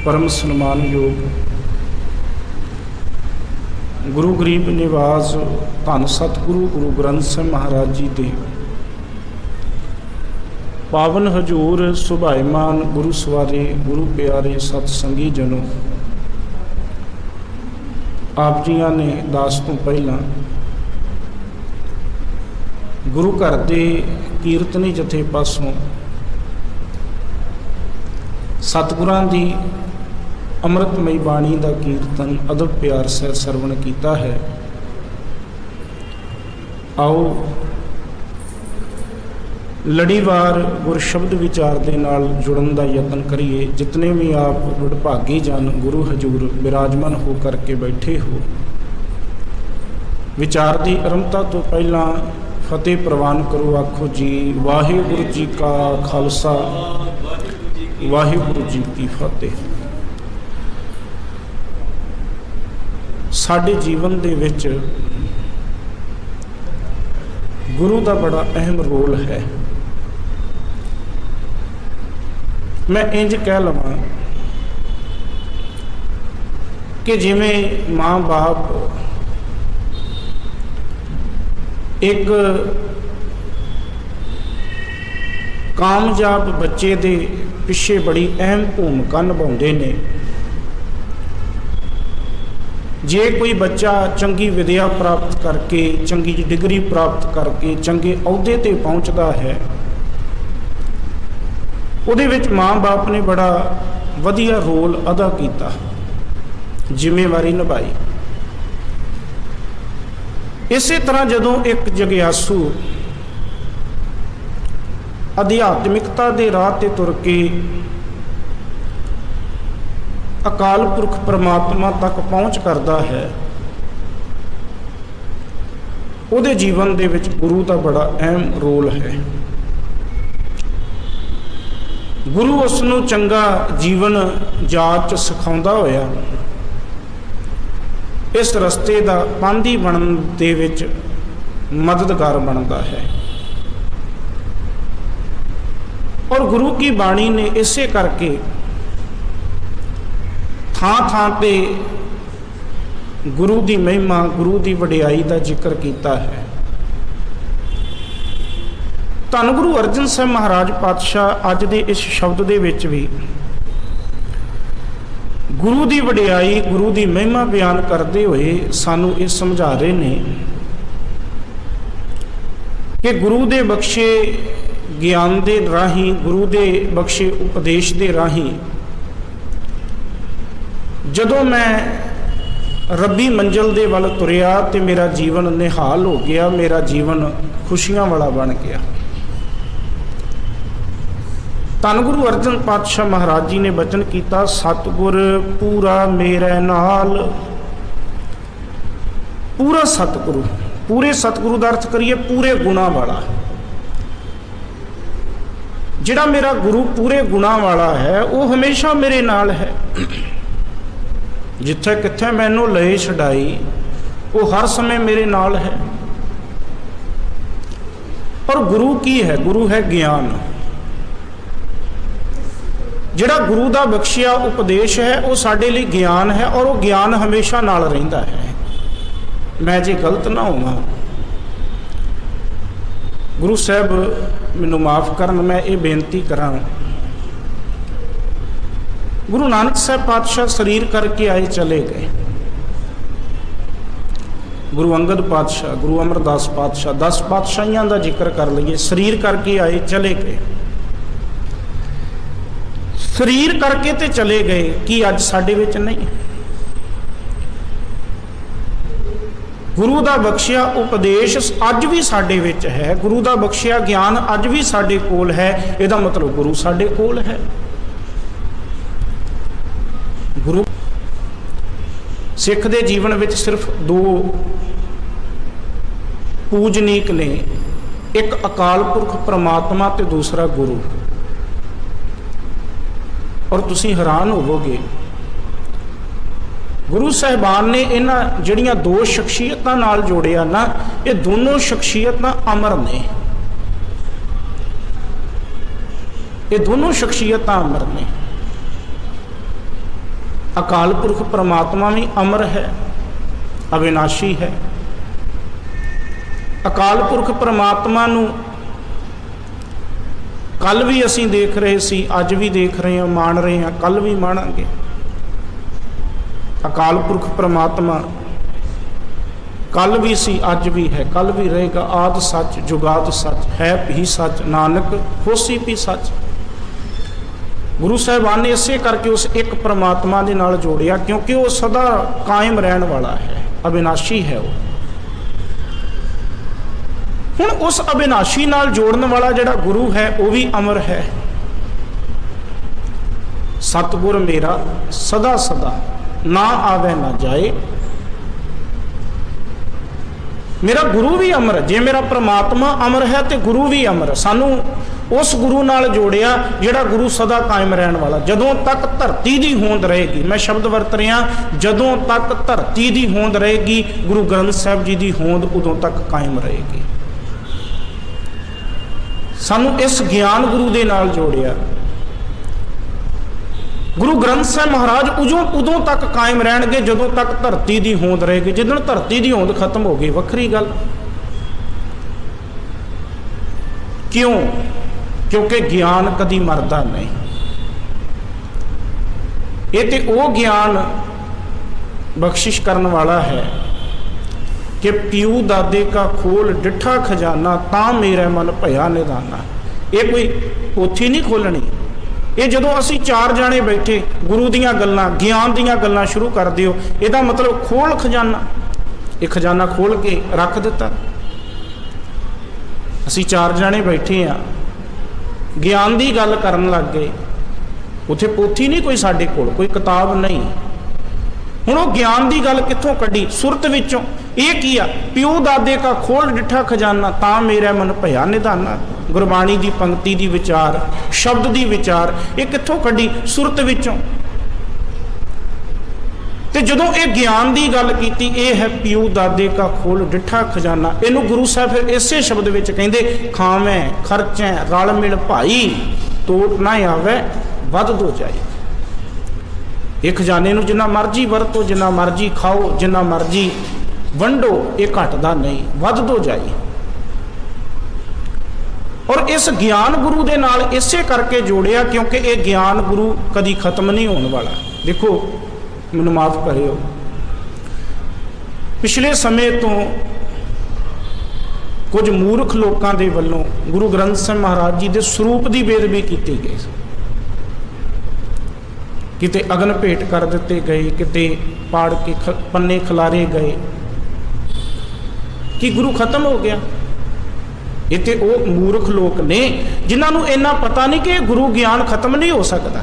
परम सन्मानयोग गुरु गरीब निवास धन सतगुरु गुरु ग्रंथ साहिब महाराज जी दे पावन हजूर सुभाईमान गुरु सवारे गुरु प्यारे सतसंगी जनों, आप जियां ने दास तो पहला गुरु घर के कीर्तनी जथे पासों सतगुरां दी अमृतमई बाणी का कीर्तन अदब प्यार सह सरवण किया है। आओ लड़ीवार गुरशब्द विचार के नाल जुड़न का यत्न करिए। जितने भी आप विभागी जन गुरु हजूर विराजमान हो करके बैठे हो, विचार की आरंभता तो पहला फतेह प्रवान करो। आखो जी वाहिगुरु जी का खालसा वाहिगुरु जी की फतेह। साडे जीवन दे विच गुरु का बड़ा अहम रोल है। मैं इंज कह लवां कि जिवें माँ बाप एक कामयाब बच्चे दे पिछे बड़ी अहम भूमिका निभाउंदे ने। जे कोई बच्चा चंगी विद्या प्राप्त करके चंगी डिग्री प्राप्त करके चंगे अहुदे ते पहुँचता है, उहदे विच माँ बाप ने बड़ा वधिया रोल अदा किया, जिम्मेवारी निभाई। इसे तरह जदों एक जगियासू अध्यात्मिकता के राह ते तुर के अकाल पुरख परमात्मा तक पहुँच करता है, उहदे जीवन दे विच गुरु का बड़ा अहम रोल है। गुरु उसनूं चंगा जीवन जाच सिखाउंदा होया इस रस्ते का पांधी बनन दे विच मददगार बनता है। और गुरु की बाणी ने इसे करके थां थां पे गुरु की महिमा गुरु की वडियाई का जिक्र किया है। धन गुरु अर्जन साहब महाराज पातशाह अज दे इस शब्द दे विच भी गुरु की वडियाई गुरु की महिमा बयान करते हुए सानू ये समझा रहे ने कि गुरु के बख्शे ज्ञान के राही गुरु के बख्शे उपदेश के राही जदों मैं रब्बी मंजिल दे वल तुरिया तो मेरा जीवन निहाल हो गया, मेरा जीवन खुशियां वाला बन गया। धन गुरु अर्जन पातशाह महाराज जी ने बचन किया, सतगुर पूरा मेरे नाल। पूरा सतगुरु, पूरे सतगुरु का अर्थ करिए पूरे गुणा वाला। जिहड़ा मेरा गुरु पूरे गुणा वाला है वो हमेशा मेरे नाल है। जिथे किथे मैनू ले छड़ाई वो हर समय मेरे नाल है। और गुरु की है? गुरु है ज्ञान। जिहड़ा गुरु का बख्शिया उपदेश है वो साडे लई ज्ञान है और वो ज्ञान हमेशा नाल रहिंदा है। मैं जे गलत ना होवां, गुरु साहब मैनू माफ़ करन, मैं ये बेनती करां। गुरु नानक साहब पातशाह शरीर करके आए चले गए। गुरु अंगद पातशाह, गुरु अमरदास पातशाह, 10 पातशाहियों का जिक्र कर लीए। शरीर करके आए चले गए। शरीर करके तो चले गए कि अज साडे विच नहीं। गुरु का बख्शिया उपदेश अज भी साडे विच है, गुरु का बख्शिया ज्ञान अज भी साडे कोल है। इहदा मतलब गुरु साडे कोल है। गुरु सिख दे जीवन में सिर्फ 2 पूजनीक ने, एक अकाल पुरख परमात्मा ते दूसरा गुरु। और तुसी हैरान होवोगे, गुरु साहिबान ने इन्हां जिहड़ियां 2 शख्सियतां नाल जोड़िया ना, ये दोनों शख्सियतां अमर ने। ये दोनों शख्सियतां अमर ने। अकाल पुरख परमात्मा भी अमर है, अविनाशी है। अकाल पुरख परमात्मा नूं कल भी असीं देख रहे सी, अज भी देख रहे हैं, मान रहे हैं, कल भी माणांगे। अकाल पुरख परमात्मा कल भी सी, अज भी है, कल भी रहेगा। आद सच जुगाद सच है भी सच, नानक होसी भी सच। गुरु साहिबान ने इसे करके उस एक परमात्मा के नाल जोड़िया, क्योंकि वो सदा कायम रहने वाला है, अविनाशी है। वो हुण उस अविनाशी नाल जोड़न वाला जिहड़ा गुरु है वो भी अमर है। सतगुर मेरा सदा सदा ना आवे ना जाए। मेरा गुरु भी अमर है। जे मेरा परमात्मा अमर है तो गुरु भी अमर है। सानू उस गुरु नाल जोड़िया जिहड़ा गुरु सदा कायम रहने वाला। जदों तक धरती की होंद रहेगी, मैं शब्द वरत रहा, जदों तक धरती की होंद रहेगी, गुरु ग्रंथ साहिब जी की होंद उदों तक कायम रहेगी। सानू इस ज्ञान गुरु दे नाल जोड़िया। गुरु ग्रंथ साहिब महाराज उदों तक कायम रहणगे जदों तक धरती की होंद रहेगी। जिदन धरती की होंद खत्म हो गई वखरी गल। क्यों? क्योंकि ज्ञान कदी मरदा नहीं। ये तो वो ज्ञान बख्शिश करने वाला है कि प्यू दादे का खोल डिठा खजाना ता मेरा मन भया निदाना। ये कोई पोथी नहीं खोलनी। ये जदों असी चार जाने बैठे गुरु दियां गल्लां ज्ञान दियां गल्लां शुरू कर दिओ, इहदा मतलब खोल खजाना। ये खजाना खोल के रख दिता। असी चार जाने बैठे हाँ, ज्ञान की गल करन लग गए। उत्थे पोथी नहीं कोई, साडे कोल कोई किताब नहीं। हुण वो ज्ञान की गल कित्थों कड्डी? सुरत विचों। ये की आ? प्यो दादे का खोल डिठा खजाना ता मेरा मन भया निधाना। गुरबाणी की पंक्ति की विचार, शब्द की विचार, ये कित्थों कड्डी? सुरत विचों। ते जदों ये ज्ञान की गल कीती, ये है प्यो दादे का खोल डिठा खजाना। इनू गुरु साहब फिर इसे शब्द विच कहिंदे, खावें खर्चें रल मिल भाई, तोट ना आवे वध दो जाए। ये खजाने नूं जिन्ना मर्जी वरतो, जिन्ना मर्जी खाओ, जिन्ना मर्जी वंडो, ये घटदा नहीं, वध दो जाए। और इस ज्ञान गुरु दे नाल इसे करके जोड़िया क्योंकि ये ज्ञान गुरु कदी खत्म नहीं होने वाला। देखो, मैनूं माफ करियो, पिछले समय तो कुछ मूर्ख लोगों के वलों गुरु ग्रंथ साहिब महाराज जी के स्वरूप की बेदबी की गई। किते अगन भेंट कर दिते गए, किते पाड़ के पन्ने खिलारे गए। कि गुरु खत्म हो गया? ये तो वो मूर्ख लोग ने जिन्होंने इन्ना पता नहीं कि गुरु ज्ञान खत्म नहीं हो सकता।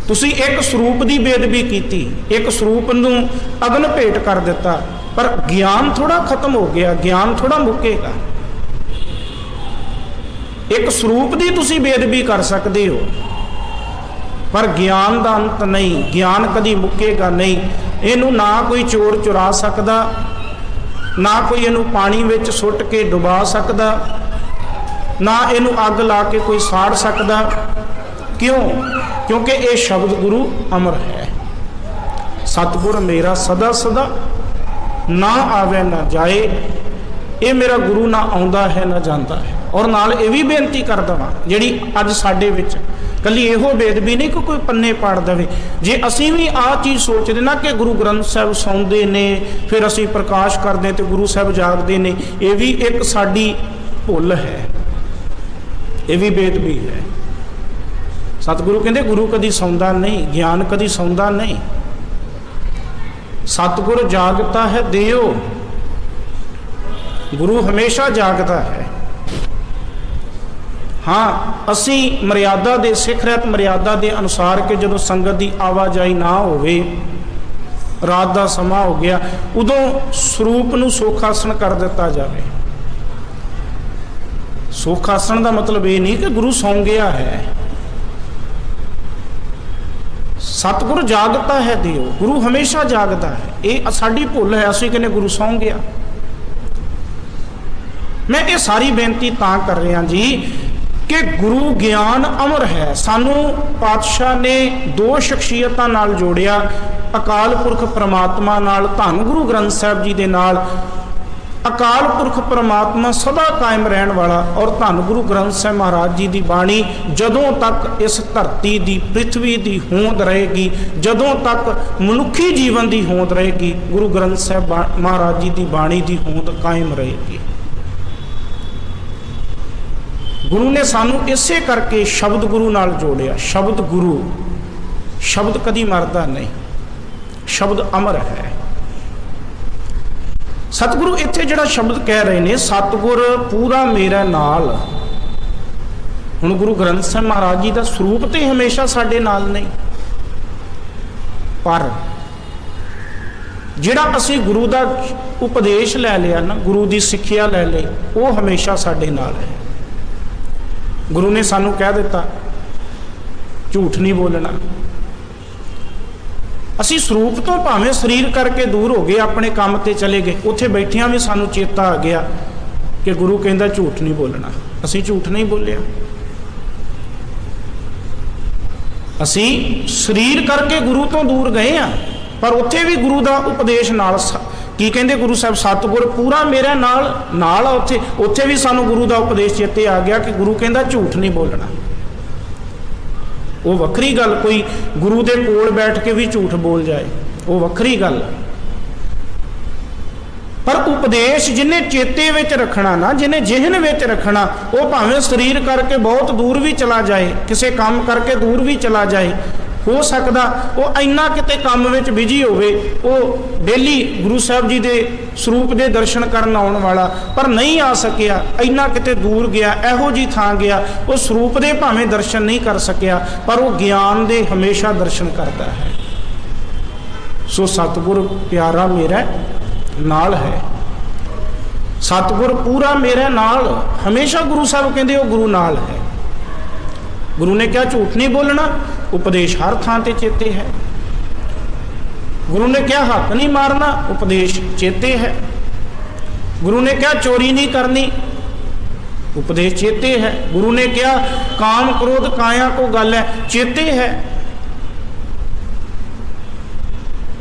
तुसी एक स्वरूप की बेदबी की, एक स्वरूप नूं अगन भेंट कर दिता, पर ज्ञान थोड़ा खत्म हो गया, ज्ञान थोड़ा मुकेगा। एक स्वरूप की तुसी बेदबी कर सकते हो, पर ज्ञान का अंत नहीं। ज्ञान कदी मुकेगा नहीं। इनू ना कोई चोर चुरा सकता, ना कोई इनू पानी विच सुट के डुबा सकता, ना इनू अग ला के कोई साड़ सकता। क्यों? क्योंकि ये शब्द गुरु अमर है। सतगुर मेरा सदा सदा ना आवे ना जाए। ये मेरा गुरु ना आउंदा है ना जाता है। और नाल ये भी बेनती कर दवां, जिहड़ी अज साडे विच कली इहो बेदबी नहीं कि कोई पन्ने पाड़ दे। जे असी भी आ चीज़ सोचते ना कि गुरु ग्रंथ साहिब सौंदे ने, फिर असी प्रकाश करते तो गुरु साहिब जागते ने, ये भी एक साडी भुल है, ये भी बेदबी है। सतगुरु कहते गुरु कदी सौंदा नहीं, ज्ञान कदी सौंदा नहीं। सतगुरु जागता है देओ, गुरु हमेशा जागता है। हाँ, असी मर्यादा दे सिख रहत मर्यादा के अनुसार के जदों संगत की आवाजाई ना होवे, रात का समा हो गया, उदों स्वरूप नूं सोखासन कर दिता जाए। सोखासन का मतलब ये नहीं कि गुरु सौ गया है। सतगुरु जागता है देओ, गुरु हमेशा जागता है। ये साडी भुल है, असीं कहने गुरु सौ गया। मैं ये सारी बेनती तां कर रहा जी कि गुरु ज्ञान अमर है। सानू पातशाह ने दो शख्सियतां नाल जोड़िया, अकाल पुरख परमात्मा नाल, धन गुरु ग्रंथ साहिब जी दे नाल। अकाल पुरख परमात्मा सदा कायम रहने वाला और धन गुरु ग्रंथ साहिब महाराज जी की बाणी जदों तक इस धरती की पृथ्वी की होंद रहेगी, जदों तक मनुखी जीवन की होंद रहेगी, गुरु ग्रंथ साहिब महाराज जी की बाणी की होंद कायम रहेगी। गुरु ने सानू इसे करके शब्द गुरु नाल जोड़िया। शब्द गुरु, शब्द कदी मरदा नहीं, शब्द अमर है। सतगुरु इत्थे जिहड़ा शब्द कह रहे ने, सतगुर पूरा मेरा नाल। हुण गुरु ग्रंथ साहिब महाराज जी का स्वरूप तो हमेशा साडे नाल नहीं, पर जिहड़ा असी गुरु का उपदेश लै लिया ना, गुरु की सिक्ख्या लै लई, वो हमेशा साडे नाल है। गुरु ने सानू कह दिता झूठ नहीं बोलना। असी स्वरूप तो भावें शरीर करके दूर हो गए, अपने काम ते चले गए, उत्थे बैठिया भी सानू चेता आ गया कि गुरु कहता झूठ नहीं बोलना। असी झूठ नहीं बोलिया, असी शरीर करके गुरु तो दूर गए हैं, पर उत्थे भी गुरु का उपदेश नाल की कहते गुरु साहब सतगुर पूरा मेरा नाल नाल। उत्थे भी सानू गुरु का उपदेश चेते आ गया कि गुरु कहता झूठ नहीं बोलना। वो वक्री गल, कोई गुरु के कोल बैठ के भी झूठ बोल जाए, वो वक्री गल। पर उपदेश जिन्हें चेते विच रखना ना, जिन्हें जिहन विच रखना, वो भावें शरीर करके बहुत दूर भी चला जाए, किसी काम करके दूर भी चला जाए, हो सकता वो इन्ना किते काम विच बिजी होवे, वो डेली गुरु साहब जी के स्वरूप के दर्शन करन आउण वाला, पर नहीं आ सकिया, इन्ना किते दूर गया, एहो जी थां गया, वो स्वरूप के भावें दर्शन नहीं कर सकिया, पर वो ज्ञान के हमेशा दर्शन करता है। सो सतगुर प्यारा मेरा नाल है, सतगुर पूरा मेरे नाल। हमेशा गुरु साहब कहते वो गुरु नाल है। गुरु ने क्या झूठ नहीं बोलना, उपदेश हर थां ते चेते है। गुरु ने क्या हक नहीं मारना, उपदेश चेते है। गुरु ने क्या चोरी नहीं करनी, उपदेश चेते है। गुरु ने क्या काम क्रोध काया को गल है, चेते है।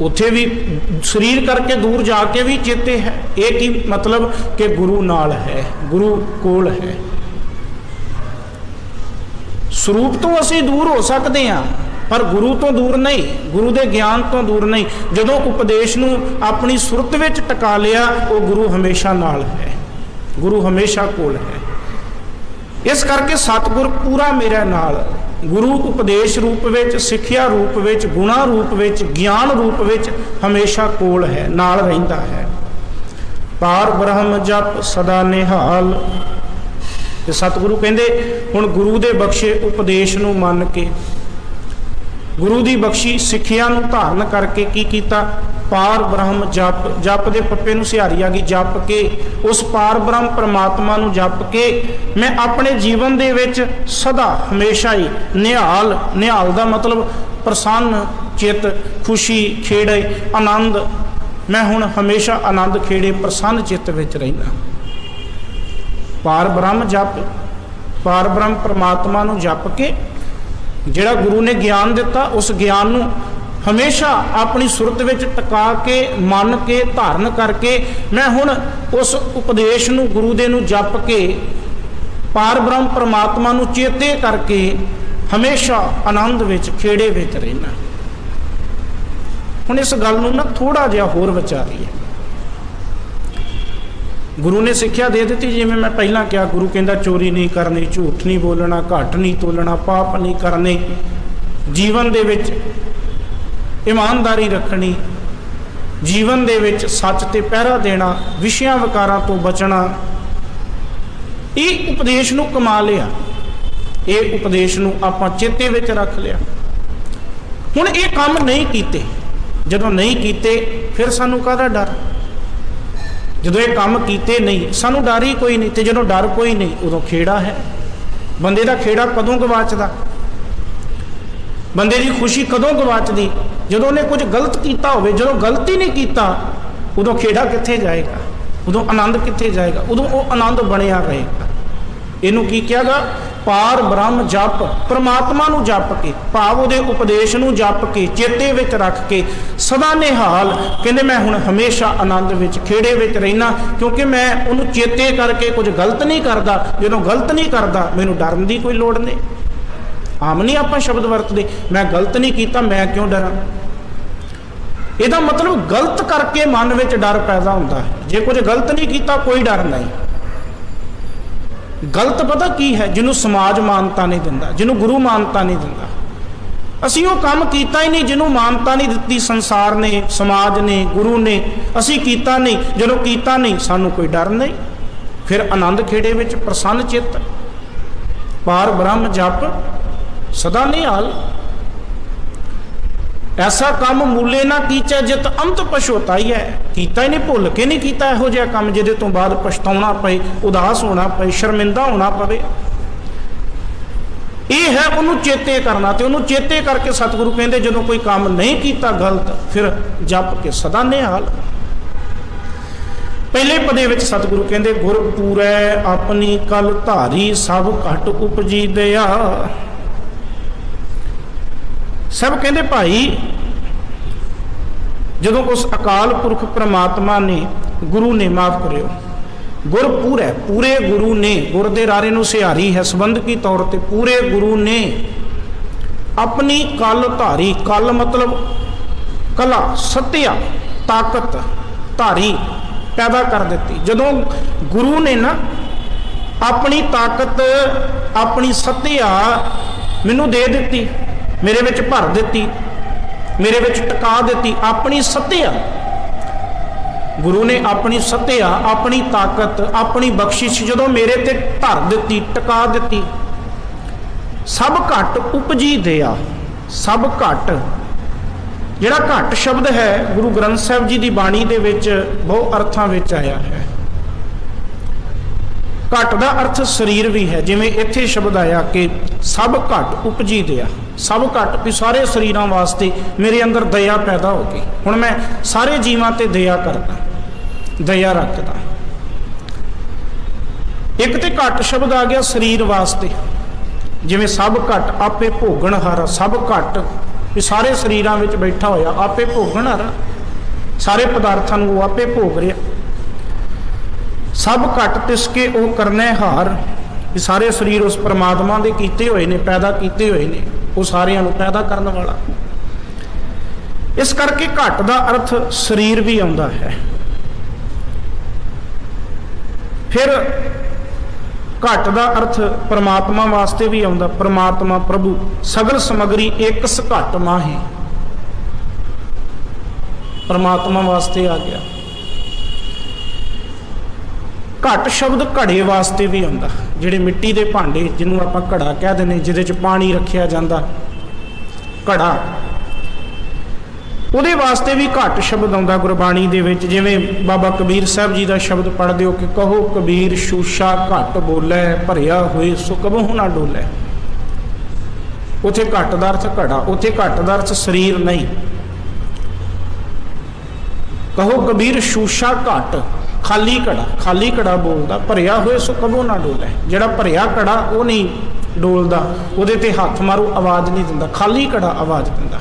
उत्थे भी शरीर करके दूर जाके भी चेते है। एक ही मतलब कि गुरु नाल है, गुरु कोल है। स्वरूप तो असी दूर हो सकते हैं, पर गुरु तो दूर नहीं, गुरु के ज्ञान तो दूर नहीं। जदों उपदेश नूं अपनी सुरत विच टका लिया, वो गुरु हमेशा नाल है, गुरु हमेशा कोल है। इस करके सतगुर पूरा मेरा नाल। गुरु उपदेश रूप विच, सिक्ख्या रूप विच, गुणा रूप विच, ज्ञान रूप विच हमेशा कोल है, नाल रहिंदा है। पार ब्रह्म जप सदा निहाल। ते सतगुरु कहंदे हुण गुरु दे बख्शे उपदेश नूं मन के, गुरु दी बख्शी सिक्ख्या नूं धारण करके की कीता, पार ब्रह्म जप, जप दे पप्पे नूं सिहारी आ गई, जप के उस पार ब्रह्म परमात्मा नूं जप के मैं अपने जीवन दे विच सदा हमेशा ही निहाल। निहाल दा मतलब प्रसन्न चित, खुशी, खेड़े, आनंद। मैं हुण हमेशा आनंद खेड़े प्रसन्न चित विच रहिंदा। पार ब्रह्म जप, पार ब्रह्म परमात्मा नूं जप के, जिहड़ा गुरु ने ज्ञान दिता, उस ज्ञान नूं हमेशा अपनी सुरत विच टका के, मन के, धारण करके मैं हुण उस उपदेश नूं, गुरु दे नूं जप के, पार ब्रह्म परमात्मा नूं चेते करके हमेशा आनंद विच, खेड़े विच रहना। हुण इस गल नूं ना थोड़ा जिहा होर विचारीए। गुरु ने सिक्ख्या दे दी, जिवें मैं पहला क्या, गुरु कहता चोरी नहीं करनी, झूठ नहीं बोलना, घट नहीं तोलना, पाप नहीं करने, जीवन दे विच ईमानदारी रखनी, जीवन दे विच सच ते पहरा देना, विषयां विकारां तो बचना। ये उपदेश नूं कमा लिया, ये उपदेश नूं आपां चेते विच रख लिया। हुण ये काम नहीं कीते, जदों नहीं कीते फिर सानूं काहदा डर? जदों ये काम कीते नहीं, सानू डर ही कोई नहीं। तो जदों डर कोई नहीं, उदों खेड़ा है। बंदे का खेड़ा कदों गवाचदा? बंदे की खुशी कदों गवाचदी? जदों ने कुछ गलत किया होवे। जदों गलती नहीं किया, उदों खेड़ा कित्थे जाएगा, उदों आनंद कित्थे जाएगा, उदों वो आनंद बनिया रहेगा। इनू की कहा ਪਾਰ ਬ੍ਰਹਮ ਜਪ, ਪ੍ਰਮਾਤਮਾ ਨੂੰ ਜਪ ਕੇ, ਭਾਵ ਉਹਦੇ ਉਪਦੇਸ਼ ਨੂੰ ਜਪ ਕੇ, ਚੇਤੇ ਵਿੱਚ ਰੱਖ ਕੇ, ਸਦਾ ਨਿਹਾਲ। ਕਹਿੰਦੇ ਮੈਂ ਹੁਣ ਹਮੇਸ਼ਾ ਆਨੰਦ ਵਿੱਚ, ਖੇੜੇ ਵਿੱਚ ਰਹਿਣਾ, ਕਿਉਂਕਿ ਮੈਂ ਉਹਨੂੰ ਚੇਤੇ ਕਰਕੇ ਕੁਝ ਗਲਤ ਨਹੀਂ ਕਰਦਾ। ਜਦੋਂ ਗਲਤ ਨਹੀਂ ਕਰਦਾ ਮੈਨੂੰ ਡਰਨ ਦੀ ਕੋਈ ਲੋੜ ਨਹੀਂ। ਆਮ ਨਹੀਂ ਆਪਾਂ ਸ਼ਬਦ ਵਰਤਦੇ, ਮੈਂ ਗਲਤ ਨਹੀਂ ਕੀਤਾ ਮੈਂ ਕਿਉਂ ਡਰਾਂ। ਇਹਦਾ ਮਤਲਬ ਗਲਤ ਕਰਕੇ ਮਨ ਵਿੱਚ ਡਰ ਪੈਦਾ ਹੁੰਦਾ ਹੈ। ਜੇ ਕੁਝ ਗਲਤ ਨਹੀਂ ਕੀਤਾ ਕੋਈ ਡਰ ਨਹੀਂ। ਗਲਤ ਪਤਾ ਕੀ ਹੈ? ਜਿਹਨੂੰ ਸਮਾਜ ਮਾਨਤਾ ਨਹੀਂ ਦਿੰਦਾ, ਜਿਹਨੂੰ ਗੁਰੂ ਮਾਨਤਾ ਨਹੀਂ ਦਿੰਦਾ। ਅਸੀਂ ਉਹ ਕੰਮ ਕੀਤਾ ਹੀ ਨਹੀਂ ਜਿਹਨੂੰ ਮਾਨਤਾ ਨਹੀਂ ਦਿੱਤੀ ਸੰਸਾਰ ਨੇ, ਸਮਾਜ ਨੇ, ਗੁਰੂ ਨੇ। ਅਸੀਂ ਕੀਤਾ ਨਹੀਂ। ਜਦੋਂ ਕੀਤਾ ਨਹੀਂ ਸਾਨੂੰ ਕੋਈ ਡਰ ਨਹੀਂ। ਫਿਰ ਆਨੰਦ ਖੇੜੇ ਵਿੱਚ, ਪ੍ਰਸੰਨ ਚਿੱਤ, ਪਾਰ ਬ੍ਰਹਮ ਜਪ, ਸਦਾ ਨਿਹਾਲ। ਐਸਾ ਕੰਮ ਮੂਲੇ ਨਾ ਕੀਚੈ ਜਿਤ ਅੰਤ ਪਛੋਤਾਈ ਹੈ। ਕੀਤਾ ਹੀ ਨਹੀਂ, ਭੁੱਲ ਕੇ ਨਹੀਂ ਕੀਤਾ ਇਹੋ ਜਿਹਾ ਕੰਮ ਜਿਹਦੇ ਤੋਂ ਬਾਅਦ ਪਛਤਾਉਣਾ ਪਏ, ਉਦਾਸ ਹੋਣਾ ਪਏ, ਸ਼ਰਮਿੰਦਾ ਹੋਣਾ ਪਵੇ। ਇਹ ਹੈ ਉਹਨੂੰ ਚੇਤੇ ਕਰਨਾ। ਤੇ ਉਹਨੂੰ ਚੇਤੇ ਕਰਕੇ ਸਤਿਗੁਰੂ ਕਹਿੰਦੇ ਜਦੋਂ ਕੋਈ ਕੰਮ ਨਹੀਂ ਕੀਤਾ ਗਲਤ, ਫਿਰ ਜਪ ਕੇ ਸਦਾ ਨਿਹਾਲ। ਪਹਿਲੇ ਪਦੇ ਵਿੱਚ ਸਤਿਗੁਰੂ ਕਹਿੰਦੇ ਗੁਰ ਪੂਰੈ ਆਪਣੀ ਕਲ ਧਾਰੀ, ਸਭ ਘਟ ਉਪਜੀ ਦਿਆ। ਸਭ ਕਹਿੰਦੇ ਭਾਈ ਜਦੋਂ ਉਸ ਅਕਾਲ ਪੁਰਖ ਪ੍ਰਮਾਤਮਾ ਨੇ, ਗੁਰੂ ਨੇ, ਮਾਫ ਕਰਿਓ, ਗੁਰ ਪੂਰੈ, ਪੂਰੇ ਗੁਰੂ ਨੇ, ਗੁਰ ਦੇ ਰਾਰੇ ਨੂੰ ਸਿਹਾਰੀ ਹੈ ਸੰਬੰਧਕੀ ਤੌਰ ਤੇ, ਪੂਰੇ ਗੁਰੂ ਨੇ ਆਪਣੀ ਕਲ ਧਾਰੀ। ਕਲ ਮਤਲਬ ਕਲਾ, ਸੱਤਿਆ, ਤਾਕਤ, ਧਾਰੀ ਪੈਦਾ ਕਰ ਦਿੱਤੀ। ਜਦੋਂ ਗੁਰੂ ਨੇ ਨਾ ਆਪਣੀ ਤਾਕਤ, ਆਪਣੀ ਸੱਤਿਆ ਮੈਨੂੰ ਦੇ ਦਿੱਤੀ, ਮੇਰੇ ਵਿੱਚ ਭਰ ਦਿੱਤੀ, ਮੇਰੇ ਵਿੱਚ ਟਿਕਾ ਦਿੱਤੀ, ਆਪਣੀ ਸੱਤਿਆ। ਗੁਰੂ ਨੇ ਆਪਣੀ ਸੱਤਿਆ, ਆਪਣੀ ਤਾਕਤ, ਆਪਣੀ ਬਖਸ਼ਿਸ਼ ਜਦੋਂ ਮੇਰੇ ਤੇ ਧਰ ਦਿੱਤੀ, ਟਿਕਾ ਦਿੱਤੀ। ਸਭ ਘਟ ਉਪਜੀ ਦਿਆ। ਸਭ ਘਟ, ਜਿਹੜਾ ਘਟ ਸ਼ਬਦ ਹੈ ਗੁਰੂ ਗ੍ਰੰਥ ਸਾਹਿਬ ਜੀ ਦੀ ਬਾਣੀ ਦੇ ਵਿੱਚ ਬਹੁ ਅਰਥਾਂ ਵਿੱਚ ਆਇਆ ਹੈ। ਘਟ ਦਾ ਅਰਥ ਸਰੀਰ ਵੀ ਹੈ, ਜਿਵੇਂ ਇੱਥੇ ਸ਼ਬਦ ਆਇਆ ਕਿ ਸਭ ਘਟ ਉਪਜੀ ਦਿਆ। ਸਭ ਘਟ ਵੀ ਸਾਰੇ ਸਰੀਰਾਂ ਵਾਸਤੇ ਮੇਰੇ ਅੰਦਰ ਦਇਆ ਪੈਦਾ ਹੋ ਗਈ। ਹੁਣ ਮੈਂ ਸਾਰੇ ਜੀਵਾਂ ਤੇ ਦਇਆ ਕਰਦਾ, ਦਇਆ ਰੱਖਦਾ। ਇੱਕ ਤੇ ਘਟ ਸ਼ਬਦ ਆ ਗਿਆ ਸਰੀਰ ਵਾਸਤੇ, ਜਿਵੇਂ ਸਭ ਘਟ ਆਪੇ ਭੋਗਣ ਹਾਰਾ। ਸਭ ਘਟ ਵੀ ਸਾਰੇ ਸਰੀਰਾਂ ਵਿੱਚ ਬੈਠਾ ਹੋਇਆ, ਆਪੇ ਭੋਗਣ ਹਾਰਾ, ਸਾਰੇ ਪਦਾਰਥਾਂ ਨੂੰ ਉਹ ਆਪੇ ਭੋਗ ਰਿਹਾ। ਸਭ ਘਟ ਤਿਸਕੇ ਉਹ ਕਰਨੇ ਹਾਰ, ਇਹ ਸਾਰੇ ਸਰੀਰ ਉਸ ਪਰਮਾਤਮਾ ਦੇ ਕੀਤੇ ਹੋਏ ਨੇ, ਪੈਦਾ ਕੀਤੇ ਹੋਏ ਨੇ, ਉਹ ਸਾਰਿਆਂ ਨੂੰ ਪੈਦਾ ਕਰਨ ਵਾਲਾ। ਇਸ ਕਰਕੇ ਘਟ ਦਾ ਅਰਥ ਸਰੀਰ ਵੀ ਆਉਂਦਾ ਹੈ। ਫਿਰ ਘਟ ਦਾ ਅਰਥ ਪਰਮਾਤਮਾ ਵਾਸਤੇ ਵੀ ਆਉਂਦਾ। ਪਰਮਾਤਮਾ ਪ੍ਰਭੂ ਸਗਲ ਸਮਗਰੀ ਇੱਕ ਘਟ ਮਾਹੀ, ਪਰਮਾਤਮਾ ਵਾਸਤੇ ਆ ਗਿਆ। ਘਟ ਸ਼ਬਦ ਘੜੇ ਵਾਸਤੇ ਵੀ ਆਉਂਦਾ। ਜਿਹੜੇ ਮਿੱਟੀ ਦੇ ਭਾਂਡੇ, ਜਿਹਨੂੰ ਆਪਾਂ ਘੜਾ ਕਹਿ ਦਿੰਦੇ, ਜਿਹਦੇ 'ਚ ਪਾਣੀ ਰੱਖਿਆ ਜਾਂਦਾ, ਘੜਾ, ਉਹਦੇ ਵਾਸਤੇ ਵੀ ਘਟ ਸ਼ਬਦ ਆਉਂਦਾ ਗੁਰਬਾਣੀ ਦੇ ਵਿੱਚ। ਜਿਵੇਂ ਬਾਬਾ ਕਬੀਰ ਸਾਹਿਬ ਜੀ ਦਾ ਸ਼ਬਦ ਪੜ੍ਹਦੇ ਹੋ ਕਿ ਕਹੋ ਕਬੀਰ ਸ਼ੂਸ਼ਾ ਘਟ ਬੋਲੇ, ਭਰਿਆ ਹੋਏ ਸੋ ਕਬਹੁ ਨਾ ਡੋਲੇ। ਉੱਥੇ ਘਟ ਦਾ ਅਰਥ ਘੜਾ, ਉੱਥੇ ਘਟ ਦਾ ਅਰਥ ਸਰੀਰ ਨਹੀਂ। ਕਹੋ ਕਬੀਰ ਸ਼ੂਸ਼ਾ ਘਟ, ਖਾਲੀ ਘੜਾ, ਖਾਲੀ ਘੜਾ ਬੋਲਦਾ। ਭਰਿਆ ਹੋਏ ਸੋ ਕਬਹੁ ਨਾ ਡੋਲੇ, ਜਿਹੜਾ ਭਰਿਆ ਘੜਾ ਉਹ ਨਹੀਂ ਡੋਲਦਾ, ਉਹਦੇ ਤੇ ਹੱਥ ਮਾਰੋ ਆਵਾਜ਼ ਨਹੀਂ ਦਿੰਦਾ, ਖਾਲੀ ਘੜਾ ਆਵਾਜ਼ ਦਿੰਦਾ।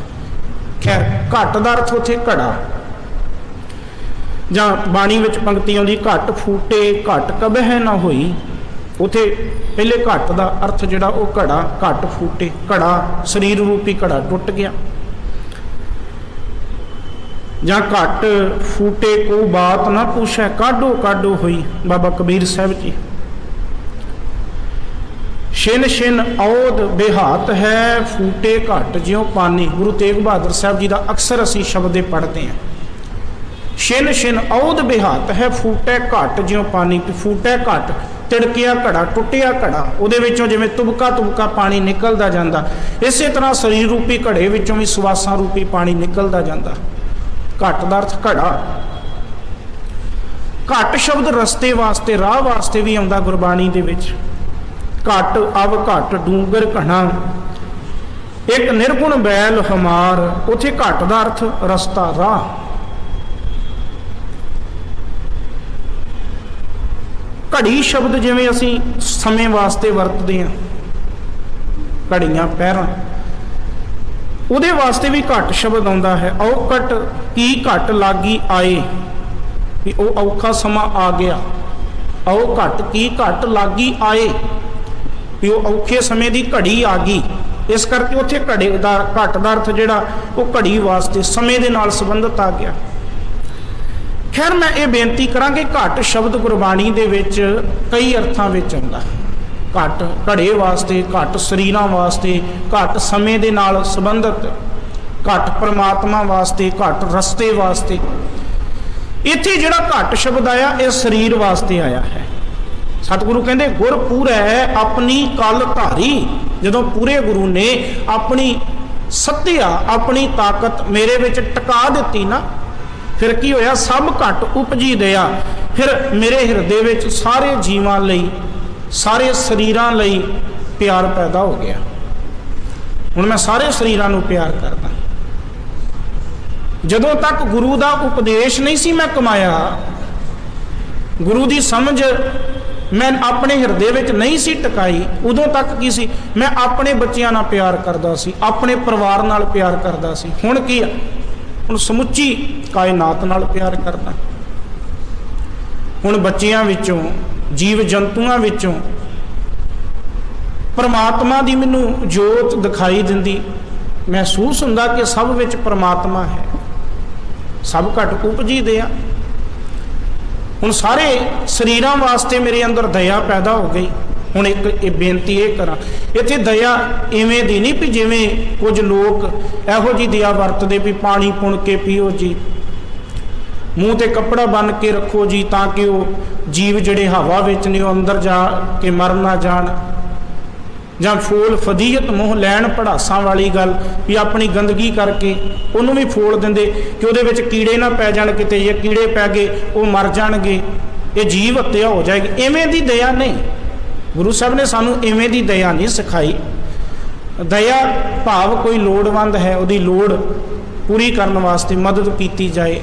ਖੈਰ ਘਟ ਦਾ ਅਰਥ ਉੱਥੇ ਘੜਾ। ਜਾਂ ਬਾਣੀ ਵਿੱਚ ਪੰਕਤੀ ਆਉਂਦੀ ਘਟ ਫੂਟੇ ਘਟ ਕਬਹਿ ਨਾ ਹੋਈ, ਉੱਥੇ ਪਹਿਲੇ ਘਟ ਦਾ ਅਰਥ ਜਿਹੜਾ ਉਹ ਘੜਾ, ਘਟ ਫੂਟੇ, ਘੜਾ ਸਰੀਰ ਰੂਪੀ ਘੜਾ ਟੁੱਟ ਗਿਆ। ਜਾਂ ਘਟ ਫੂਟੇ ਕੋ ਬਾਤ ਨਾ ਪੁੱਛੈ, ਕਾਢੋ ਕਾਢੋ ਹੋਈ, ਬਾਬਾ ਕਬੀਰ ਸਾਹਿਬ ਜੀ। ਛਿਨ ਛਿਨ ਔਦ ਬਿਹਾਤ ਹੈ, ਫੂਟੇ ਘਟ ਜਿਉ ਪਾਨੀ। ਗੁਰੂ ਤੇਗ ਬਹਾਦਰ ਸਾਹਿਬ ਜੀ ਦਾ ਅਕਸਰ ਅਸੀਂ ਸ਼ਬਦ ਪੜ੍ਹਦੇ ਹਾਂ। ਛਿਨ ਛਿਨ ਔਦ ਬਿਹਾਤ ਹੈ, ਫੂਟੇ ਘਟ ਜਿਉ ਪਾਨੀ। ਫੂਟੇ ਘਟ, ਤਿੜਕਿਆ ਘੜਾ, ਟੁੱਟਿਆ ਘੜਾ, ਉਹਦੇ ਵਿੱਚੋਂ ਜਿਵੇਂ ਤੁਬਕਾ ਤੁਬਕਾ ਪਾਣੀ ਨਿਕਲਦਾ ਜਾਂਦਾ, ਇਸੇ ਤਰ੍ਹਾਂ ਸਰੀਰ ਰੂਪੀ ਘੜੇ ਵਿੱਚੋਂ ਵੀ ਸੁਆਸਾਂ ਰੂਪੀ ਪਾਣੀ ਨਿਕਲਦਾ ਜਾਂਦਾ। ਘਟ ਦਾ ਅਰਥ ਘੜਾ। ਘਟ ਸ਼ਬਦ ਰਸਤੇ ਵਾਸਤੇ, ਰਾਹ ਵਾਸਤੇ ਵੀ ਆਉਂਦਾ ਗੁਰਬਾਣੀ ਦੇ ਵਿੱਚ। ਘਟ ਅਵ ਘਟ ਡੂੰਗਰ ਘਣਾ, ਇੱਕ ਨਿਰਗੁਣ ਬੈਲ ਹਮਾਰ। ਉੱਥੇ ਘਟ ਦਾ ਅਰਥ ਰਸਤਾ, ਰਾਹ। ਘੜੀ ਸ਼ਬਦ ਜਿਵੇਂ ਅਸੀਂ ਸਮੇਂ ਵਾਸਤੇ ਵਰਤਦੇ ਹਾਂ, ਘੜੀਆਂ ਪਹਿਰਾਂ, ਉਹਦੇ ਵਾਸਤੇ ਵੀ ਘਟ ਸ਼ਬਦ ਆਉਂਦਾ ਹੈ। ਔਕਟ ਕੀ ਘਟ ਲਾਗੀ ਆਏ, ਵੀ ਉਹ ਔਖਾ ਸਮਾਂ ਆ ਗਿਆ। ਔ ਘਟ ਕੀ ਘਟ ਲਾਗੀ ਆਏ, ਵੀ ਉਹ ਔਖੇ ਸਮੇਂ ਦੀ ਘੜੀ ਆ ਗਈ। ਇਸ ਕਰਕੇ ਉੱਥੇ ਘੜੇ ਦਾ ਘਟ ਦਾ ਅਰਥ ਜਿਹੜਾ ਉਹ ਘੜੀ ਵਾਸਤੇ ਸਮੇਂ ਦੇ ਨਾਲ ਸੰਬੰਧਿਤ ਆ ਗਿਆ। ਖੈਰ ਮੈਂ ਇਹ ਬੇਨਤੀ ਕਰਾਂ ਕਿ ਘਟ ਸ਼ਬਦ ਗੁਰਬਾਣੀ ਦੇ ਵਿੱਚ ਕਈ ਅਰਥਾਂ ਵਿੱਚ ਆਉਂਦਾ। ਘਟ ਘੜੇ ਵਾਸਤੇ, ਘਟ ਸਰੀਰਾਂ ਵਾਸਤੇ, ਘਟ ਸਮੇਂ ਦੇ ਨਾਲ ਸੰਬੰਧਿਤ, ਘਟ ਪਰਮਾਤਮਾ ਵਾਸਤੇ, ਘਟ ਰਸਤੇ ਵਾਸਤੇ। ਇੱਥੇ ਜਿਹੜਾ ਘਟ ਸ਼ਬਦ ਆਇਆ ਇਹ ਸਰੀਰ ਵਾਸਤੇ ਆਇਆ ਹੈ। ਸਤਿਗੁਰੂ ਕਹਿੰਦੇ ਗੁਰ ਪੂਰੈ ਆਪਣੀ ਕਲ ਧਾਰੀ। ਜਦੋਂ ਪੂਰੇ ਗੁਰੂ ਨੇ ਆਪਣੀ ਸੱਤਿਆ, ਆਪਣੀ ਤਾਕਤ ਮੇਰੇ ਵਿੱਚ ਟਿਕਾ ਦਿੱਤੀ ਨਾ, ਫਿਰ ਕੀ ਹੋਇਆ? ਸਭ ਘਟ ਉਪਜੀ ਦਿਆ। ਫਿਰ ਮੇਰੇ ਹਿਰਦੇ ਵਿੱਚ ਸਾਰੇ ਜੀਵਾਂ ਲਈ, ਸਾਰੇ ਸਰੀਰਾਂ ਲਈ ਪਿਆਰ ਪੈਦਾ ਹੋ ਗਿਆ। ਹੁਣ ਮੈਂ ਸਾਰੇ ਸਰੀਰਾਂ ਨੂੰ ਪਿਆਰ ਕਰਦਾ। ਜਦੋਂ ਤੱਕ ਗੁਰੂ ਦਾ ਉਪਦੇਸ਼ ਨਹੀਂ ਸੀ ਮੈਂ ਕਮਾਇਆ, ਗੁਰੂ ਦੀ ਸਮਝ ਮੈਂ ਆਪਣੇ ਹਿਰਦੇ ਵਿੱਚ ਨਹੀਂ ਸੀ ਟਿਕਾਈ, ਉਦੋਂ ਤੱਕ ਕੀ ਸੀ? ਮੈਂ ਆਪਣੇ ਬੱਚਿਆਂ ਨਾਲ ਪਿਆਰ ਕਰਦਾ ਸੀ, ਆਪਣੇ ਪਰਿਵਾਰ ਨਾਲ ਪਿਆਰ ਕਰਦਾ ਸੀ। ਹੁਣ ਕੀ ਆ? ਹੁਣ ਸਮੁੱਚੀ ਕਾਇਨਾਤ ਨਾਲ ਪਿਆਰ ਕਰਦਾ। ਹੁਣ ਬੱਚਿਆਂ ਵਿੱਚੋਂ, ਜੀਵ ਜੰਤੂਆਂ ਵਿੱਚੋਂ ਪਰਮਾਤਮਾ ਦੀ ਮੈਨੂੰ ਜੋਤ ਦਿਖਾਈ ਦਿੰਦੀ, ਮਹਿਸੂਸ ਹੁੰਦਾ ਕਿ ਸਭ ਵਿੱਚ ਪਰਮਾਤਮਾ ਹੈ। ਸਭ ਘਟ ਉਪਜੀ ਦਿਆ। ਹੁਣ ਸਾਰੇ ਸਰੀਰਾਂ ਵਾਸਤੇ ਮੇਰੇ ਅੰਦਰ ਦਇਆ ਪੈਦਾ ਹੋ ਗਈ। ਹੁਣ ਇੱਕ ਇਹ ਬੇਨਤੀ ਇਹ ਕਰਾਂ, ਇੱਥੇ ਦਇਆ ਇਵੇਂ ਦੀ ਨਹੀਂ ਵੀ ਜਿਵੇਂ ਕੁਝ ਲੋਕ ਇਹੋ ਜਿਹੀ ਦਇਆ ਵਰਤਦੇ ਵੀ ਪਾਣੀ ਪੁਣ ਕੇ ਪੀਓ ਜੀ, ਮੂੰਹ ਤੇ ਕੱਪੜਾ ਬੰਨ੍ਹ ਕੇ ਰੱਖੋ ਜੀ, ਤਾਂ ਕਿ ਉਹ ਜੀਵ ਜਿਹੜੇ ਹਵਾ ਵਿੱਚ ਨੇ ਉਹ ਅੰਦਰ ਜਾ ਕੇ ਮਰ ਨਾ ਜਾਣ, ਜਾਂ ਫੋਲ ਫਦੀਅਤ ਮੋਹ ਲੈਣ ਪੜਾਸਾਂ ਵਾਲੀ ਗੱਲ ਵੀ ਆਪਣੀ ਗੰਦਗੀ ਕਰਕੇ ਉਹਨੂੰ ਵੀ ਫੋਲ ਦਿੰਦੇ ਕਿ ਉਹਦੇ ਵਿੱਚ ਕੀੜੇ ਨਾ ਪੈ ਜਾਣ, ਕਿਤੇ ਜੇ ਕੀੜੇ ਪੈ ਗਏ ਉਹ ਮਰ ਜਾਣਗੇ, ਇਹ ਜੀਵ ਹੱਤਿਆ ਹੋ ਜਾਏਗੀ। ਇਵੇਂ ਦੀ ਦਇਆ ਨਹੀਂ, ਗੁਰੂ ਸਾਹਿਬ ਨੇ ਸਾਨੂੰ ਇਵੇਂ ਦੀ ਦਇਆ ਨਹੀਂ ਸਿਖਾਈ। ਦਇਆ ਭਾਵ ਕੋਈ ਲੋੜਵੰਦ ਹੈ, ਉਹਦੀ ਲੋੜ ਪੂਰੀ ਕਰਨ ਵਾਸਤੇ ਮਦਦ ਕੀਤੀ ਜਾਏ।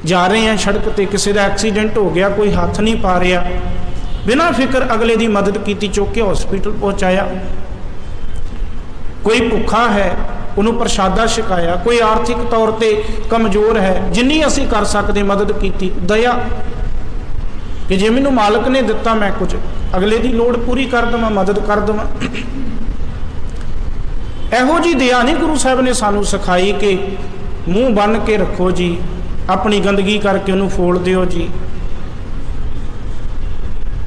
ਜਾ ਰਹੇ ਹਾਂ ਸੜਕ ਤੇ, ਕਿਸੇ ਦਾ ਐਕਸੀਡੈਂਟ ਹੋ ਗਿਆ, ਕੋਈ ਹੱਥ ਨਹੀਂ ਪਾ ਰਿਹਾ, ਬਿਨਾਂ ਫਿਕਰ ਅਗਲੇ ਦੀ ਮਦਦ ਕੀਤੀ, ਚੁੱਕ ਕੇ ਹਸਪੀਟਲ ਪਹੁੰਚਾਇਆ। ਕੋਈ ਭੁੱਖਾ ਹੈ, ਉਹਨੂੰ ਪ੍ਰਸ਼ਾਦਾ ਛਕਾਇਆ। ਕੋਈ ਆਰਥਿਕ ਤੌਰ ਤੇ ਕਮਜ਼ੋਰ ਹੈ, ਜਿੰਨੀ ਅਸੀਂ ਕਰ ਸਕਦੇ ਮਦਦ ਕੀਤੀ। ਦਇਆ ਕਿ ਜੇ ਮੈਨੂੰ ਮਾਲਕ ਨੇ ਦਿੱਤਾ, ਮੈਂ ਕੁਝ ਅਗਲੇ ਦੀ ਲੋੜ ਪੂਰੀ ਕਰ ਦੇਵਾਂ, ਮਦਦ ਕਰ ਦੇਵਾਂ। ਇਹੋ ਜਿਹੀ ਦਇਆ ਨਹੀਂ ਗੁਰੂ ਸਾਹਿਬ ਨੇ ਸਾਨੂੰ ਸਿਖਾਈ ਕਿ ਮੂੰਹ ਬੰਨ੍ਹ ਕੇ ਰੱਖੋ ਜੀ, ਆਪਣੀ ਗੰਦਗੀ ਕਰਕੇ ਉਹਨੂੰ ਫੋਲ ਦਿਓ ਜੀ।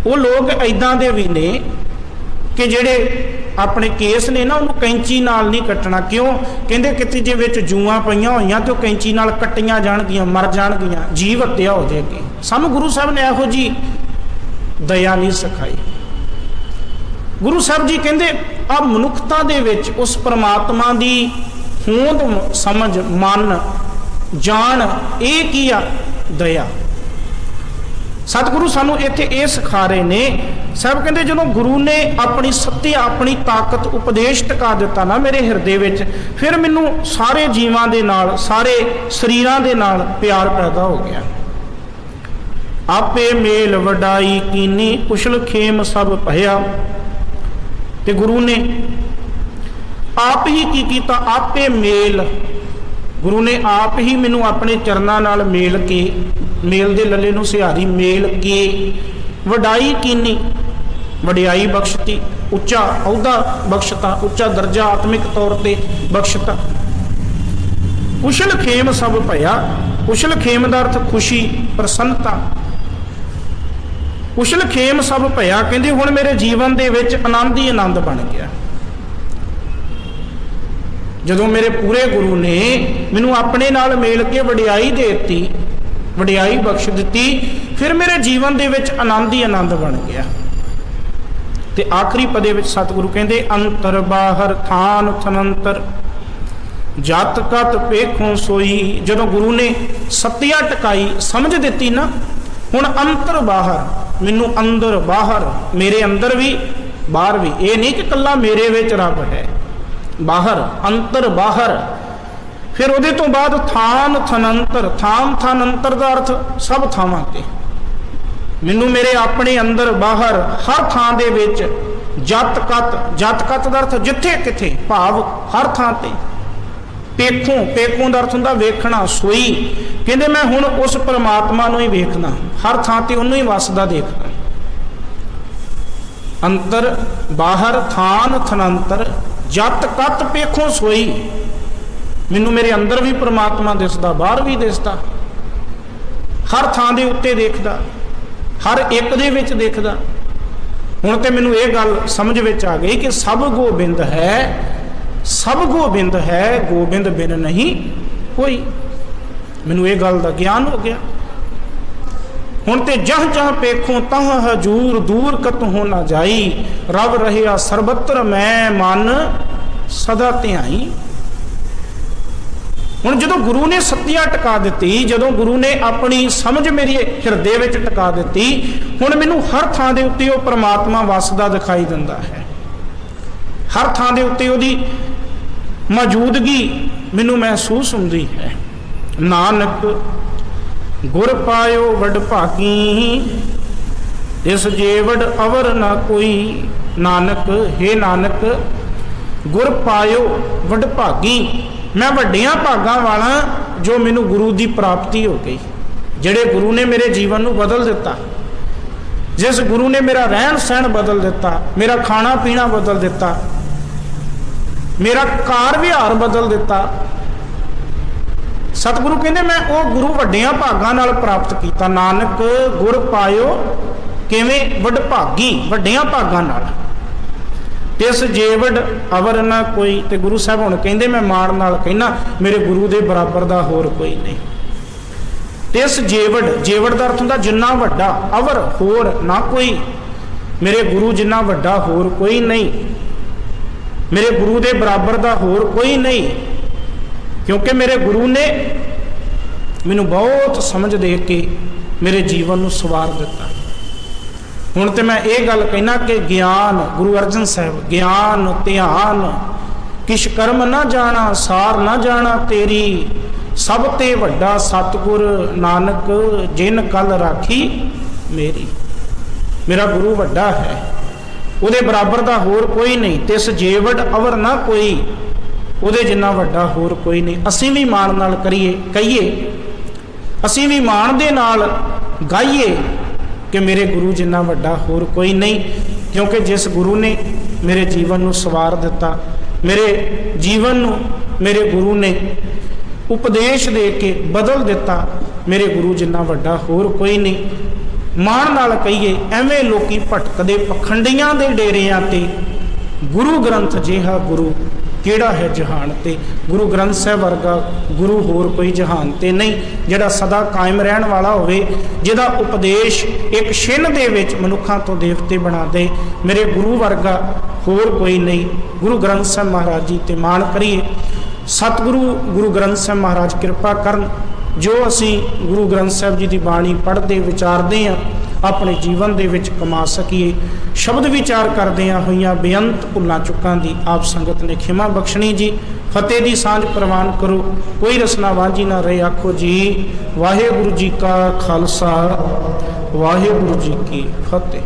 ਉਹ ਲੋਕ ਇੱਦਾਂ ਦੇ ਵੀ ਨੇ ਕਿ ਜਿਹੜੇ ਆਪਣੇ ਕੇਸ ਨੇ ਨਾ, ਉਹਨੂੰ ਕੈਂਚੀ ਨਾਲ ਨਹੀਂ ਕੱਟਣਾ। ਕਿਉਂ? ਕਹਿੰਦੇ ਕਿਤੇ ਜੇ ਵਿੱਚ ਜੂਆਂ ਪਈਆਂ ਹੋਈਆਂ ਤੇ ਉਹ ਕੈਂਚੀ ਨਾਲ ਕੱਟੀਆਂ ਜਾਣਗੀਆਂ, ਮਰ ਜਾਣਗੀਆਂ, ਜੀਵ ਹੱਤਿਆ ਹੋ ਜਾਏਗੀ। ਸਾਨੂੰ ਗੁਰੂ ਸਾਹਿਬ ਨੇ ਇਹੋ ਜਿਹੀ ਦਇਆ ਨਹੀਂ ਸਿਖਾਈ। ਗੁਰੂ ਸਾਹਿਬ ਜੀ ਕਹਿੰਦੇ ਆ ਮਨੁੱਖਤਾ ਦੇ ਵਿੱਚ ਉਸ ਪਰਮਾਤਮਾ ਦੀ ਹੋਂਦ ਸਮਝ, ਮਨ, ਜਾਣ, ਇਹ ਕੀ ਆ? ਦਇਆ। ਸਤਿਗੁਰੂ ਸਾਨੂੰ ਇੱਥੇ ਇਹ ਸਿਖਾ ਰਹੇ ਨੇ। ਸਾਹਿਬ ਕਹਿੰਦੇ ਜਦੋਂ ਗੁਰੂ ਨੇ ਆਪਣੀ ਸੱਤਿਆ, ਆਪਣੀ ਤਾਕਤ, ਉਪਦੇਸ਼ ਟਿਕਾ ਦਿੱਤਾ ਨਾ ਮੇਰੇ ਹਿਰਦੇ ਵਿੱਚ, ਫਿਰ ਮੈਨੂੰ ਸਾਰੇ ਜੀਵਾਂ ਦੇ ਨਾਲ, ਸਾਰੇ ਸਰੀਰਾਂ ਦੇ ਨਾਲ ਪਿਆਰ ਪੈਦਾ ਹੋ ਗਿਆ। ਆਪੇ ਮੇਲ ਵਡਾਈ ਕੀਨੀ, ਕੁਸ਼ਲ ਖੇਮ ਸਭ ਭਇਆ। ਤੇ ਗੁਰੂ ਨੇ ਆਪ ਹੀ ਕੀ ਕੀਤਾ? ਆਪੇ ਮੇਲ। ਗੁਰੂ ਨੇ ਆਪ ਹੀ ਮੈਨੂੰ ਆਪਣੇ ਚਰਨਾਂ ਨਾਲ ਮੇਲ ਕੇ, ਮੇਲ ਦੇ ਲੱਲੇ ਨੂੰ ਸਿਹਾਰੀ ਮੇਲ ਕੇ, ਵਡਾਈ ਕੀਨੀ, ਵਡਿਆਈ ਬਖਸ਼ਤੀ, ਉੱਚਾ ਅਹੁਦਾ ਬਖਸ਼ਤਾ, ਉੱਚਾ ਦਰਜਾ ਆਤਮਿਕ ਤੌਰ ਤੇ ਬਖਸ਼ਤਾ। ਕੁਸ਼ਲ ਖੇਮ ਸਭ ਭਇਆ। ਕੁਸ਼ਲ ਖੇਮ ਦਾ ਅਰਥ ਖੁਸ਼ੀ, ਪ੍ਰਸੰਨਤਾ। ਕੁਸ਼ਲ ਖੇਮ ਸਭ ਭਇਆ, ਕਹਿੰਦੇ ਹੁਣ ਮੇਰੇ ਜੀਵਨ ਦੇ ਵਿੱਚ ਆਨੰਦ ਹੀ ਆਨੰਦ ਬਣ ਗਿਆ। ਜਦੋਂ ਮੇਰੇ ਪੂਰੇ ਗੁਰੂ ਨੇ ਮੈਨੂੰ ਆਪਣੇ ਨਾਲ ਮੇਲ ਕੇ ਵਡਿਆਈ ਦੇ ਦਿੱਤੀ, ਵਡਿਆਈ ਬਖਸ਼ ਦਿੱਤੀ, ਫਿਰ ਮੇਰੇ ਜੀਵਨ ਦੇ ਵਿੱਚ ਆਨੰਦ ਹੀ ਆਨੰਦ ਬਣ ਗਿਆ। ਤੇ ਆਖਰੀ ਪਦੇ ਵਿੱਚ ਸਤਿਗੁਰੂ ਕਹਿੰਦੇ ਅੰਤਰ ਬਾਹਰ ਥਾਨ ਥਨੰਤਰ ਜਤ ਕਤ ਪੇਖੋਂ ਸੋਈ। ਜਦੋਂ ਗੁਰੂ ਨੇ ਸੱਤਿਆ ਟਿਕਾਈ, ਸਮਝ ਦਿੱਤੀ ਨਾ, ਹੁਣ ਅੰਤਰ ਬਾਹਰ, ਮੈਨੂੰ ਅੰਦਰ ਬਾਹਰ, ਮੇਰੇ ਅੰਦਰ ਵੀ ਬਾਹਰ ਵੀ, ਇਹ ਨਹੀਂ ਕਿ ਇਕੱਲਾ ਮੇਰੇ ਵਿੱਚ ਰੱਬ ਹੈ, ਬਾਹਰ, ਅੰਤਰ ਬਾਹਰ। ਫਿਰ ਉਹਦੇ ਤੋਂ ਬਾਅਦ ਥਾਨ ਥਨੰਤਰ। ਥਾਨ ਥਨੰਤਰ ਦਾ ਅਰਥ ਸਭ ਥਾਵਾਂ ਤੇ, ਮੈਨੂੰ ਮੇਰੇ ਆਪਣੇ ਅੰਦਰ ਬਾਹਰ ਹਰ ਥਾਂ ਦੇ ਵਿੱਚ ਜਤ ਕਤ ਦਾ ਅਰਥ ਜਿੱਥੇ ਕਿਥੇ, ਭਾਵ ਹਰ ਥਾਂ ਤੇ। ਪੇਖੋਂ ਦਾ ਅਰਥ ਹੁੰਦਾ ਵੇਖਣਾ, ਸੋਈ। ਕਹਿੰਦੇ ਮੈਂ ਹੁਣ ਉਸ ਪਰਮਾਤਮਾ ਨੂੰ ਹੀ ਵੇਖਣਾ, ਹਰ ਥਾਂ ਤੇ ਉਹਨੂੰ ਹੀ ਵਸਦਾ ਦੇਖਦਾ। ਅੰਤਰ ਬਾਹਰ ਥਾਨ ਥਨੰਤਰ, ਜਤ ਕਤ ਪੇਖੋਂ ਸੋਈ। ਮੈਨੂੰ ਮੇਰੇ ਅੰਦਰ ਵੀ ਪਰਮਾਤਮਾ ਦਿਸਦਾ, ਬਾਹਰ ਵੀ ਦਿਸਦਾ, ਹਰ ਥਾਂ ਦੇ ਉੱਤੇ ਦੇਖਦਾ, ਹਰ ਇੱਕ ਦੇ ਵਿੱਚ ਦੇਖਦਾ। ਹੁਣ ਤੇ ਮੈਨੂੰ ਇਹ ਗੱਲ ਸਮਝ ਵਿੱਚ ਆ ਗਈ ਕਿ ਸਭ ਗੋਬਿੰਦ ਹੈ, ਸਭ ਗੋਬਿੰਦ ਹੈ, ਗੋਬਿੰਦ ਬਿਨ ਨਹੀਂ ਕੋਈ। ਮੈਨੂੰ ਇਹ ਗੱਲ ਦਾ ਗਿਆਨ ਹੋ ਗਿਆ। ਹੁਣ ਤੇ ਜਹ ਪੇਖੋਂ ਤਹ ਹਜੂਰ, ਦੂਰ ਕਤਹੁ ਨਾ ਜਾਈ। ਰਬ ਰਹਿਆ ਸਰਬੱਤਰ ਮੈਂ ਮਨ ਸਦਾ ਧਿਆਈ। ਹੁਣ ਜਦੋਂ ਗੁਰੂ ਨੇ ਸੱਤਿਆ ਟਿਕਾ ਦਿੱਤੀ, ਜਦੋਂ ਗੁਰੂ ਨੇ ਆਪਣੀ ਸਮਝ ਮੇਰੇ ਹਿਰਦੇ ਵਿੱਚ ਟਿਕਾ ਦਿੱਤੀ, ਹੁਣ ਮੈਨੂੰ ਹਰ ਥਾਂ ਦੇ ਉੱਤੇ ਉਹ ਪਰਮਾਤਮਾ ਵਸਦਾ ਦਿਖਾਈ ਦਿੰਦਾ ਹੈ। ਹਰ ਥਾਂ ਦੇ ਉੱਤੇ ਉਹਦੀ ਮੌਜੂਦਗੀ ਮੈਨੂੰ ਮਹਿਸੂਸ ਹੁੰਦੀ ਹੈ। ਨਾਨਕ ਗੁਰ ਪਾਇਓ ਵਡ ਭਾਗੀ, ਇਸ ਜੇਵੜ ਅਵਰ ਨਾ ਕੋਈ। ਨਾਨਕ हे ਨਾਨਕ, ਗੁਰ ਪਾਇਓ ਵਡ ਭਾਗੀ, ਮੈਂ ਵੱਡੀਆਂ ਭਾਗਾਂ ਵਾਲਾ ਜੋ ਮੈਨੂੰ ਗੁਰੂ ਦੀ ਪ੍ਰਾਪਤੀ ਹੋ ਗਈ। ਜਿਹੜੇ ਗੁਰੂ ਨੇ ਮੇਰੇ ਜੀਵਨ ਨੂੰ ਬਦਲ ਦਿੱਤਾ, ਜਿਸ ਗੁਰੂ ਨੇ ਮੇਰਾ ਰਹਿਣ ਸਹਿਣ ਬਦਲ ਦਿੱਤਾ, ਮੇਰਾ ਖਾਣਾ ਪੀਣਾ ਬਦਲ ਦਿੱਤਾ, ਮੇਰਾ ਕਾਰ ਵਿਹਾਰ ਬਦਲ ਦਿੱਤਾ। ਸਤਿਗੁਰੂ ਕਹਿੰਦੇ ਮੈਂ ਉਹ ਗੁਰੂ ਵੱਡੀਆਂ ਭਾਗਾਂ ਨਾਲ ਪ੍ਰਾਪਤ ਕੀਤਾ। ਨਾਨਕ ਗੁਰ ਪਾਇਓ ਕਿਵੇਂ? ਵਡ ਭਾਗੀ, ਵੱਡੀਆਂ ਭਾਗਾਂ ਨਾਲ। ਤਿਸ ਜੇਵੜ ਅਵਰ ਨਾ ਕੋਈ। ਤੇ ਗੁਰੂ ਸਾਹਿਬ ਹੁਣ ਕਹਿੰਦੇ ਮੈਂ ਮਾਣ ਨਾਲ ਕਹਿਣਾ, ਮੇਰੇ ਗੁਰੂ ਦੇ ਬਰਾਬਰ ਦਾ ਹੋਰ ਕੋਈ ਨਹੀਂ। ਤਿਸ ਜੇਵੜ ਦਾ ਅਰਥ ਹੁੰਦਾ ਜਿੰਨਾ ਵੱਡਾ, ਅਵਰ ਹੋਰ ਨਾ ਕੋਈ। ਮੇਰੇ ਗੁਰੂ ਜਿੰਨਾ ਵੱਡਾ ਹੋਰ ਕੋਈ ਨਹੀਂ, ਮੇਰੇ ਗੁਰੂ ਦੇ ਬਰਾਬਰ ਦਾ ਹੋਰ ਕੋਈ ਨਹੀਂ। ਕਿਉਂਕਿ ਮੇਰੇ ਗੁਰੂ ਨੇ ਮੈਨੂੰ ਬਹੁਤ ਸਮਝ ਦੇ ਕੇ ਮੇਰੇ ਜੀਵਨ ਨੂੰ ਸਵਾਰ ਦਿੱਤਾ। ਹੁਣ ਤੇ ਮੈਂ ਇਹ ਗੱਲ ਕਹਿਣਾ ਕਿ ਗਿਆਨ, ਗੁਰੂ ਅਰਜਨ ਸਾਹਿਬ, ਗਿਆਨ ਧਿਆਨ ਕਿਛ ਕਰਮ ਨਾ ਜਾਣਾ, ਸਾਰ ਨਾ ਜਾਣਾ ਤੇਰੀ। ਸਭ ਤੇ ਵੱਡਾ ਸਤਿਗੁਰ ਨਾਨਕ, ਜਿਨ ਕਲ ਰਾਖੀ ਮੇਰੀ। ਮੇਰਾ ਗੁਰੂ ਵੱਡਾ ਹੈ, ਉਹਦੇ ਬਰਾਬਰ ਦਾ ਹੋਰ ਕੋਈ ਨਹੀਂ। ਤਿਸ ਜੇਵੜ ਅਵਰ ਨਾ ਕੋਈ, ਉਹਦੇ ਜਿੰਨਾ ਵੱਡਾ ਹੋਰ ਕੋਈ ਨਹੀਂ। ਅਸੀਂ ਵੀ ਮਾਣ ਨਾਲ ਕਹੀਏ, ਅਸੀਂ ਵੀ ਮਾਣ ਦੇ ਨਾਲ ਗਾਈਏ ਕਿ ਮੇਰੇ ਗੁਰੂ ਜਿੰਨਾ ਵੱਡਾ ਹੋਰ ਕੋਈ ਨਹੀਂ। ਕਿਉਂਕਿ ਜਿਸ ਗੁਰੂ ਨੇ ਮੇਰੇ ਜੀਵਨ ਨੂੰ ਸਵਾਰ ਦਿੱਤਾ, ਮੇਰੇ ਜੀਵਨ ਨੂੰ ਮੇਰੇ ਗੁਰੂ ਨੇ ਉਪਦੇਸ਼ ਦੇ ਕੇ ਬਦਲ ਦਿੱਤਾ, ਮੇਰੇ ਗੁਰੂ ਜਿੰਨਾ ਵੱਡਾ ਹੋਰ ਕੋਈ ਨਹੀਂ। ਮਾਣ ਨਾਲ ਕਹੀਏ। ਐਵੇਂ ਲੋਕੀ ਭਟਕਦੇ ਪਖੰਡੀਆਂ ਦੇ ਡੇਰਿਆਂ ਤੇ, ਗੁਰੂ ਗ੍ਰੰਥ ਜਿਹਾ ਗੁਰੂ ਕਿਹੜਾ ਹੈ ਜਹਾਨ ਤੇ। ਗੁਰੂ ਗ੍ਰੰਥ ਸਾਹਿਬ ਵਰਗਾ ਗੁਰੂ ਹੋਰ ਕੋਈ ਜਹਾਨ ਤੇ ਨਹੀਂ, ਜਿਹੜਾ ਸਦਾ ਕਾਇਮ ਰਹਿਣ ਵਾਲਾ ਹੋਵੇ, ਜਿਹਦਾ ਉਪਦੇਸ਼ ਇੱਕ ਛਿਨ ਦੇ ਵਿੱਚ ਮਨੁੱਖਾਂ ਤੋਂ ਦੇਵਤੇ ਬਣਾ ਦੇ। ਮੇਰੇ ਗੁਰੂ ਵਰਗਾ ਹੋਰ ਕੋਈ ਨਹੀਂ। ਗੁਰੂ ਗ੍ਰੰਥ ਸਾਹਿਬ ਮਹਾਰਾਜ ਜੀ ਤੇ ਮਾਣ ਕਰੀਏ। ਸਤਿਗੁਰੂ ਗੁਰੂ ਗ੍ਰੰਥ ਸਾਹਿਬ ਮਹਾਰਾਜ ਕਿਰਪਾ ਕਰਨ, ਜੋ ਅਸੀਂ ਗੁਰੂ ਗ੍ਰੰਥ ਸਾਹਿਬ ਜੀ ਦੀ ਬਾਣੀ ਪੜ੍ਹਦੇ ਵਿਚਾਰਦੇ ਹਾਂ, ਆਪਣੇ ਜੀਵਨ ਦੇ ਵਿੱਚ ਕਮਾ ਸਕੀਏ। ਸ਼ਬਦ ਵਿਚਾਰ ਕਰਦਿਆਂ ਹੋਈਆਂ ਬੇਅੰਤ ਭੁੱਲਾਂ ਚੁੱਕਾਂ ਦੀ ਆਪ ਸੰਗਤ ਨੇ ਖਿਮਾ ਬਖਸ਼ਣੀ ਜੀ। ਫਤਿਹ ਦੀ ਸਾਂਝ ਪ੍ਰਵਾਨ ਕਰੋ। ਕੋਈ ਰਸਨਾ ਵਾਂਝੀ ਨਾ ਰਹੇ ਆਖੋ ਜੀ। ਵਾਹਿਗੁਰੂ ਜੀ ਕਾ ਖਾਲਸਾ, ਵਾਹਿਗੁਰੂ ਜੀ ਕੀ ਫਤਿਹ।